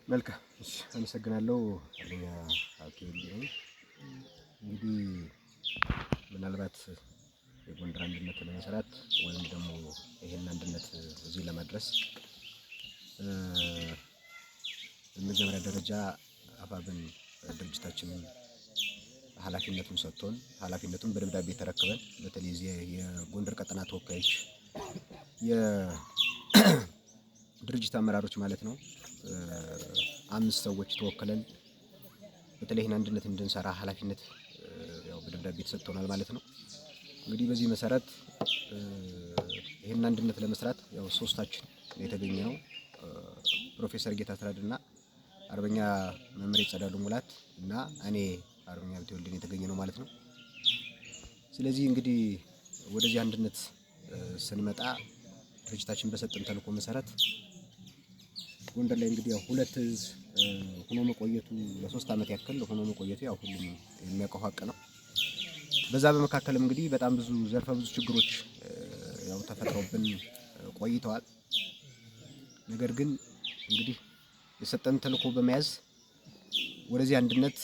መልካም እሺ፣ አመሰግናለሁ። አርበኛ አብቴ ነኝ። እንግዲህ ምናልባት የጎንደር አንድነት ለመስራት ወይም ደግሞ ይሄን አንድነት እዚህ ለማድረስ በመጀመሪያ ደረጃ አፋብን ድርጅታችንን ኃላፊነቱን ሰጥቶን ኃላፊነቱን በደብዳቤ ተረክበን በተለይ የጎንደር ቀጠና ተወካዮች የድርጅት አመራሮች ማለት ነው 5 ሰዎች ተወክለን በተለይ ይሄን አንድነት እንድንሰራ ኃላፊነት ያው በደብዳቤ ተሰጥቶናል ማለት ነው። እንግዲህ በዚህ መሰረት ይሄን አንድነት ለመስራት ያው ሶስታችን የተገኘ ነው። ፕሮፌሰር ጌታ አስራድና አርበኛ መምህር ጸዳሉ ሙላት እና እኔ አርበኛ አብቴ ወልዴ የተገኘ ነው ማለት ነው። ስለዚህ እንግዲህ ወደዚህ አንድነት ስንመጣ ድርጅታችን በሰጠን ተልዕኮ መሰረት ጎንደር ላይ እንግዲህ ያው ሁለት ሆኖ መቆየቱ ለ3 ዓመት ያክል ሆኖ መቆየቱ ያው ሁሉም የሚያውቀው ሀቅ ነው። በዛ በመካከልም እንግዲህ በጣም ብዙ ዘርፈ ብዙ ችግሮች ያው ተፈጥረውብን ቆይተዋል። ነገር ግን እንግዲህ የሰጠን ተልዕኮ በመያዝ ወደዚህ አንድነት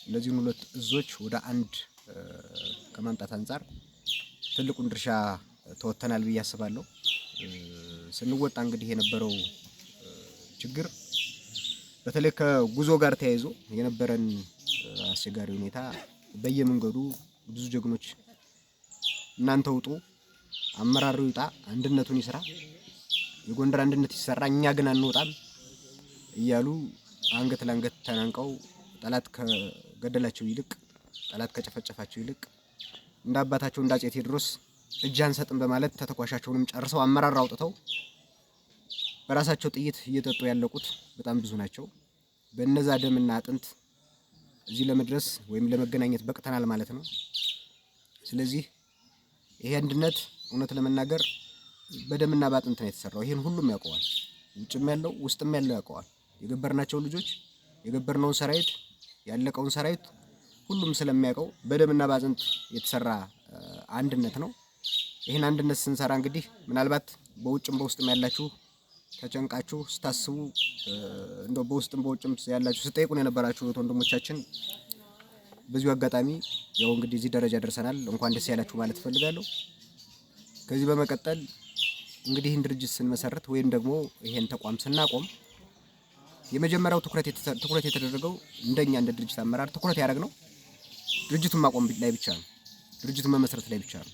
እነዚህን ሁለት እዞች ወደ አንድ ከማምጣት አንፃር ትልቁን ድርሻ ተወጥተናል ብዬ አስባለሁ። ስንወጣ እንግዲህ የነበረው ችግር በተለይ ከጉዞ ጋር ተያይዞ የነበረን አስቸጋሪ ሁኔታ በየመንገዱ ብዙ ጀግኖች እናንተ ውጡ፣ አመራሩ ይውጣ፣ አንድነቱን ይስራ፣ የጎንደር አንድነት ይሰራ፣ እኛ ግን አንወጣም እያሉ አንገት ለአንገት ተናንቀው ጠላት ከገደላቸው ይልቅ ጠላት ከጨፈጨፋቸው ይልቅ እንደ አባታቸው እንደ አፄ ቴዎድሮስ እጅ አንሰጥም በማለት ተተኳሻቸውንም ጨርሰው አመራር አውጥተው በራሳቸው ጥይት እየጠጡ ያለቁት በጣም ብዙ ናቸው። በእነዛ ደምና አጥንት እዚህ ለመድረስ ወይም ለመገናኘት በቅተናል ማለት ነው። ስለዚህ ይሄ አንድነት እውነት ለመናገር በደምና በአጥንት ነው የተሰራው። ይሄን ሁሉም ያውቀዋል። ውጭም ያለው ውስጥም ያለው ያውቀዋል። የገበርናቸው ልጆች የገበርነውን ሰራዊት ያለቀውን ሰራዊት ሁሉም ስለሚያውቀው በደምና በአጥንት የተሰራ አንድነት ነው። ይሄን አንድነት ስንሰራ እንግዲህ ምናልባት በውጭም በውስጥም ያላችሁ ተጨንቃችሁ ስታስቡ እንደው በውስጥም በውጭም ያላችሁ ስጠይቁን የነበራችሁ ወንድሞቻችን በዚሁ አጋጣሚ ያው እንግዲህ እዚህ ደረጃ ደርሰናል። እንኳን ደስ ያላችሁ ማለት እፈልጋለሁ። ከዚህ በመቀጠል እንግዲህ ይህን ድርጅት ስንመሰርት ወይም ደግሞ ይሄን ተቋም ስናቆም የመጀመሪያው ትኩረት የተደረገው እንደኛ እንደ ድርጅት አመራር ትኩረት ያደረግነው ድርጅቱን ማቆም ላይ ብቻ ነው። ድርጅቱን መመስረት ላይ ብቻ ነው።